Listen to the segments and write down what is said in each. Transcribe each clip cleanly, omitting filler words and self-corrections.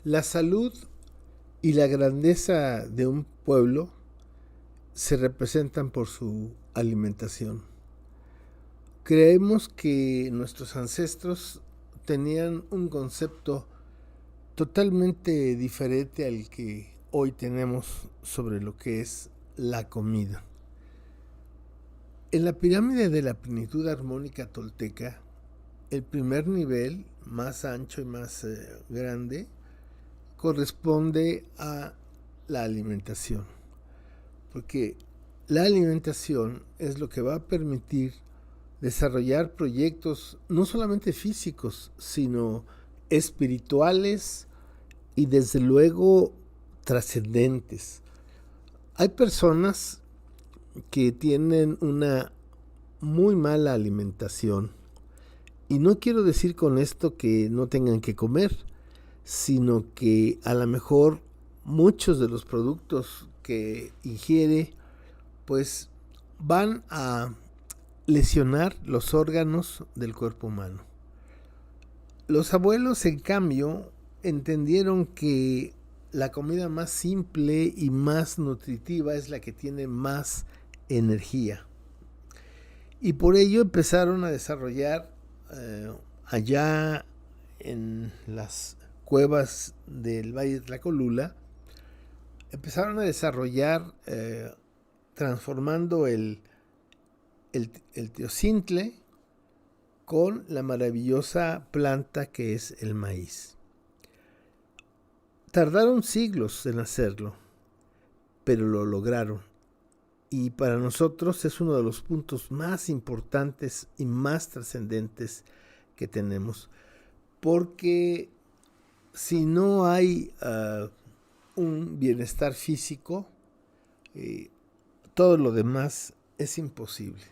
La salud y la grandeza de un pueblo se representan por su alimentación. Creemos que nuestros ancestros tenían un concepto totalmente diferente al que hoy tenemos sobre lo que es la comida. En la pirámide de la plenitud armónica tolteca, el primer nivel, más ancho y más grande, corresponde a la alimentación. Porque la alimentación es lo que va a permitir desarrollar proyectos no solamente físicos, sino espirituales y desde luego trascendentes. Hay personas que tienen una muy mala alimentación y no quiero decir con esto que no tengan que comer, sino que a lo mejor muchos de los productos que ingiere pues van a lesionar los órganos del cuerpo humano. Los abuelos, en cambio, entendieron que la comida más simple y más nutritiva es la que tiene más energía. Y por ello empezaron a desarrollar allá en las cuevas del Valle de Tlacolula, empezaron a desarrollar transformando el teocintle con la maravillosa planta que es el maíz. Tardaron siglos en hacerlo, pero lo lograron. Y para nosotros es uno de los puntos más importantes y más trascendentes que tenemos. Porque si no hay un bienestar físico, todo lo demás es imposible.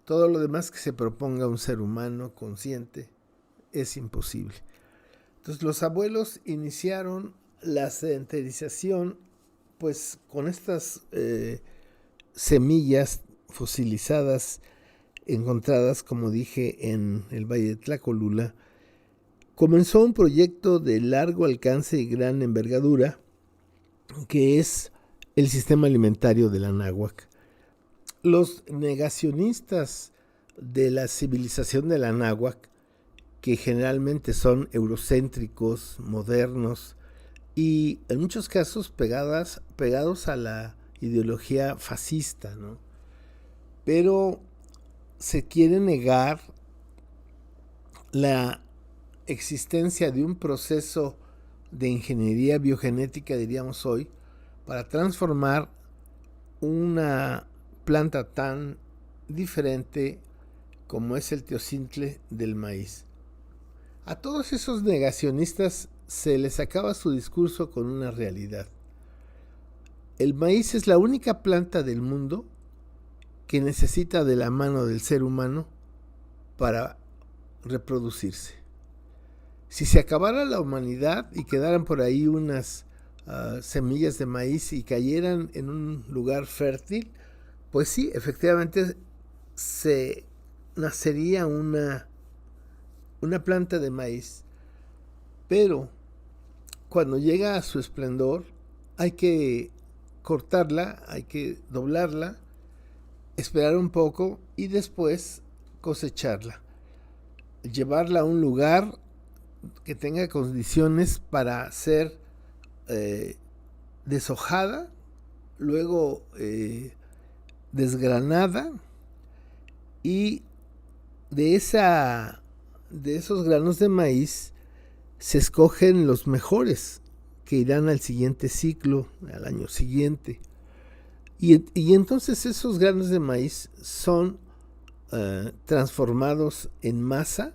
Todo lo demás que se proponga un ser humano consciente es imposible. Entonces los abuelos iniciaron la sedentarización pues con estas semillas fosilizadas encontradas, como dije, en el Valle de Tlacolula. Comenzó un proyecto de largo alcance y gran envergadura que es el sistema alimentario de la náhuac. Los negacionistas de la civilización de la náhuac, que generalmente son eurocéntricos, modernos y en muchos casos pegados a la ideología fascista, ¿no? Pero se quiere negar la existencia de un proceso de ingeniería biogenética, diríamos hoy, para transformar una planta tan diferente como es el teocintle del maíz. A todos esos negacionistas se les acaba su discurso con una realidad. El maíz es la única planta del mundo que necesita de la mano del ser humano para reproducirse. Si se acabara la humanidad y quedaran por ahí unas semillas de maíz y cayeran en un lugar fértil, pues sí, efectivamente se nacería una planta de maíz. Pero cuando llega a su esplendor hay que cortarla, hay que doblarla, esperar un poco y después cosecharla. Llevarla a un lugar que tenga condiciones para ser deshojada, luego desgranada y de esos granos de maíz se escogen los mejores que irán al siguiente ciclo, al año siguiente. Y entonces esos granos de maíz son transformados en masa,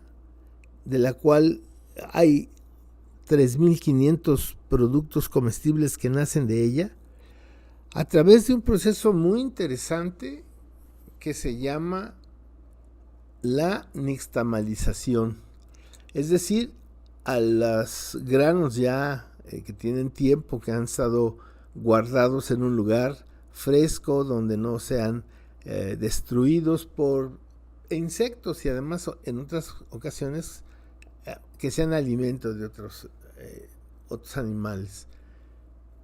de la cual hay 3.500 productos comestibles que nacen de ella, a través de un proceso muy interesante que se llama la nixtamalización. Es decir, a los granos ya que tienen tiempo, que han estado guardados en un lugar fresco, donde no sean destruidos por insectos y además en otras ocasiones que sean alimentos de otros otros animales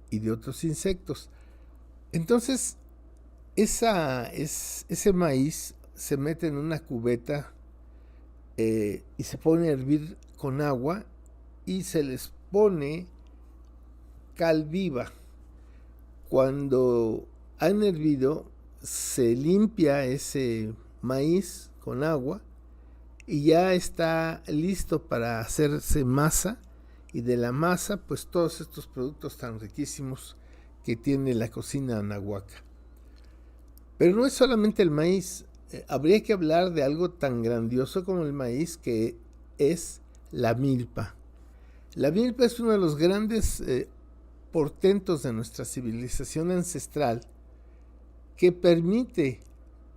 y de otros insectos. Entonces, ese maíz se mete en una cubeta y se pone a hervir con agua y se les pone cal viva. Cuando han hervido, se limpia ese maíz con agua y ya está listo para hacerse masa, y de la masa pues todos estos productos tan riquísimos que tiene la cocina anahuaca. Pero no es solamente el maíz, habría que hablar de algo tan grandioso como el maíz, que es la milpa. La milpa es uno de los grandes portentos de nuestra civilización ancestral, que permite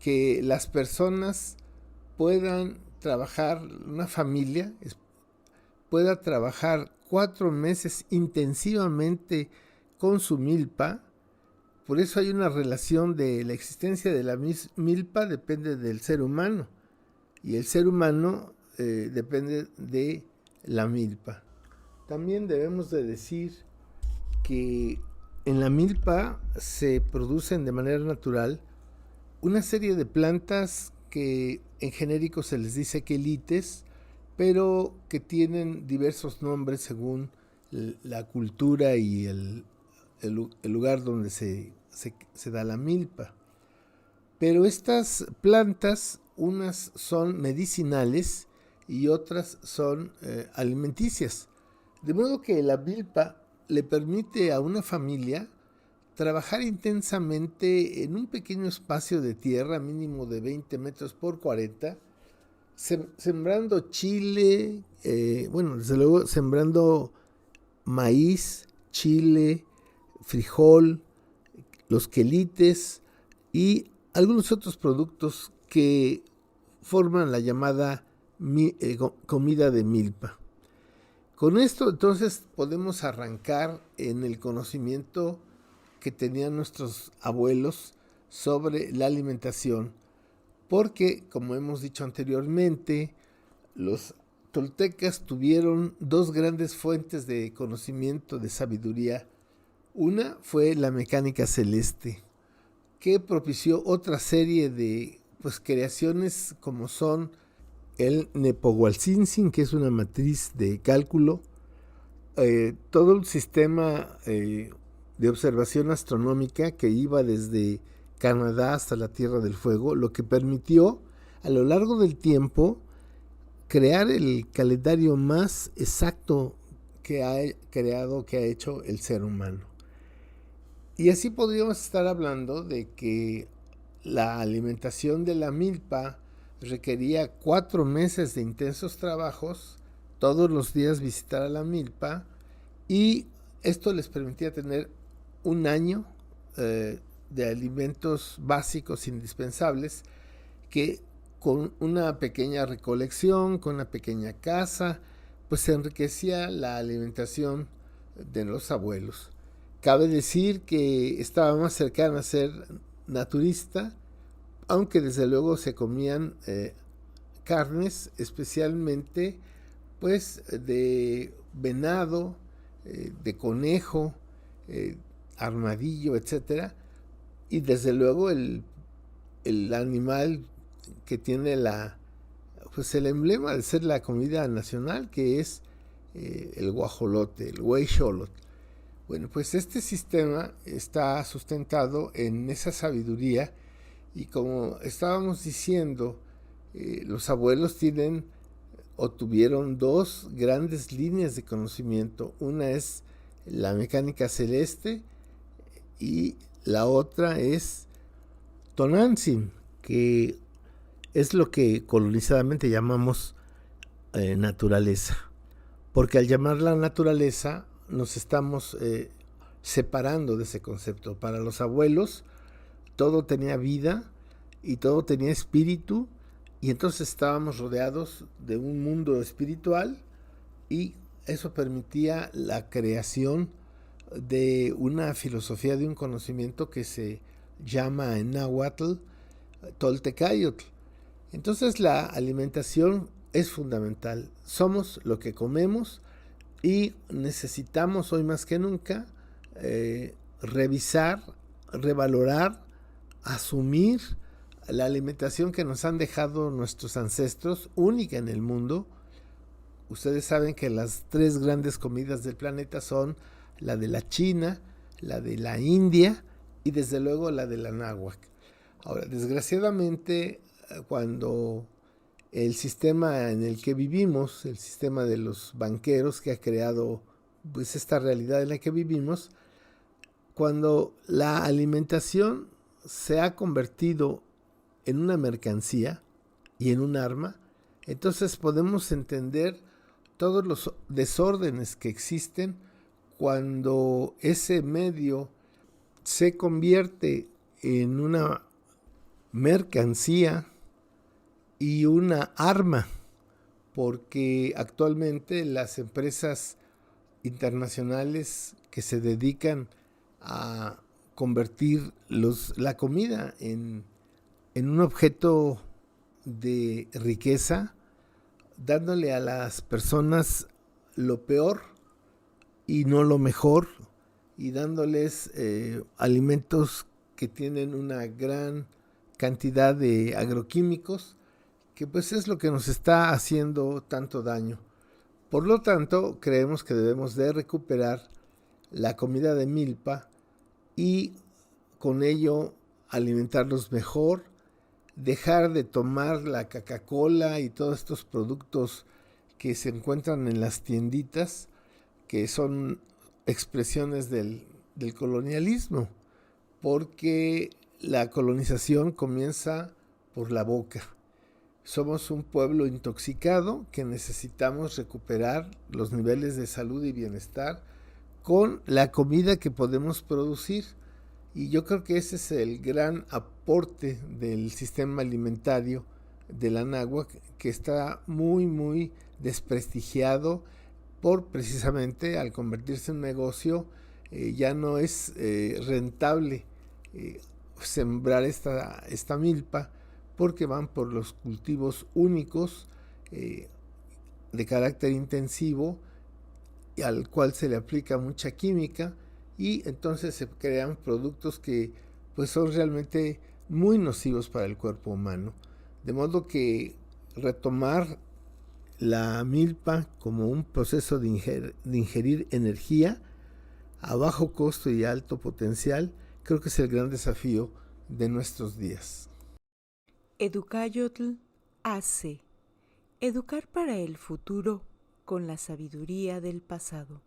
que las personas puedan trabajar, una familia pueda trabajar 4 meses intensivamente con su milpa. Por eso hay una relación de la existencia de la milpa, depende del ser humano, y el ser humano depende de la milpa. También debemos de decir que en la milpa se producen de manera natural una serie de plantas que en genérico se les dice quelites, pero que tienen diversos nombres según la cultura y el lugar donde se da la milpa. Pero estas plantas, unas son medicinales y otras son alimenticias. De modo que la milpa le permite a una familia trabajar intensamente en un pequeño espacio de tierra, mínimo de 20 metros por 40, sembrando chile, desde luego sembrando maíz, chile, frijol, los quelites y algunos otros productos que forman la llamada comida de milpa. Con esto entonces podemos arrancar en el conocimiento que tenían nuestros abuelos sobre la alimentación, porque, como hemos dicho anteriormente, los toltecas tuvieron 2 grandes fuentes de conocimiento, de sabiduría. Una fue la mecánica celeste, que propició otra serie de creaciones como son el Nepohualtzin, que es una matriz de cálculo, todo el sistema de observación astronómica que iba desde Canadá hasta la Tierra del Fuego, lo que permitió a lo largo del tiempo crear el calendario más exacto que ha hecho el ser humano. Y así podríamos estar hablando de que la alimentación de la milpa requería 4 meses de intensos trabajos, todos los días visitar a la milpa, y esto les permitía tener un año de alimentos básicos indispensables, que con una pequeña recolección, con una pequeña casa, pues se enriquecía la alimentación de los abuelos. Cabe decir que estaba más cercana a ser naturista, aunque desde luego se comían carnes, especialmente pues de venado, de conejo, armadillo, etcétera, y desde luego el animal que tiene el emblema de ser la comida nacional, que es el guajolote, el hueyxolotl. Bueno, pues este sistema está sustentado en esa sabiduría, y como estábamos diciendo, los abuelos tuvieron 2 grandes líneas de conocimiento. Una es la mecánica celeste y la otra es Tonantzin, que es lo que colonizadamente llamamos naturaleza, porque al llamarla naturaleza nos estamos separando de ese concepto. Para los abuelos todo tenía vida y todo tenía espíritu, y entonces estábamos rodeados de un mundo espiritual, y eso permitía la creación de una filosofía, de un conocimiento que se llama en náhuatl Toltecayotl. Entonces la alimentación es fundamental. Somos lo que comemos. y necesitamos hoy más que nunca revisar, revalorar, asumir la alimentación que nos han dejado nuestros ancestros, única en el mundo. Ustedes saben que las 3 grandes comidas del planeta son la de la China, la de la India y desde luego la de la náhuatl. Ahora, desgraciadamente, cuando el sistema en el que vivimos, el sistema de los banqueros que ha creado pues esta realidad en la que vivimos, cuando la alimentación se ha convertido en una mercancía y en un arma, entonces podemos entender todos los desórdenes que existen cuando ese medio se convierte en una mercancía y una arma, porque actualmente las empresas internacionales que se dedican a convertir la comida en un objeto de riqueza, dándole a las personas lo peor y no lo mejor, y dándoles alimentos que tienen una gran cantidad de agroquímicos, que pues es lo que nos está haciendo tanto daño. Por lo tanto, creemos que debemos de recuperar la comida de milpa y con ello alimentarlos mejor, dejar de tomar la Coca-Cola y todos estos productos que se encuentran en las tienditas, que son expresiones del colonialismo, porque la colonización comienza por la boca. Somos un pueblo intoxicado que necesitamos recuperar los niveles de salud y bienestar con la comida que podemos producir. Y yo creo que ese es el gran aporte del sistema alimentario de la náhuatl, que está muy, muy desprestigiado por precisamente al convertirse en un negocio, ya no es rentable sembrar esta milpa, porque van por los cultivos únicos de carácter intensivo, al cual se le aplica mucha química, y entonces se crean productos que pues son realmente muy nocivos para el cuerpo humano. De modo que retomar la milpa como un proceso de ingerir energía a bajo costo y alto potencial, creo que es el gran desafío de nuestros días. Educayotl hace educar para el futuro con la sabiduría del pasado.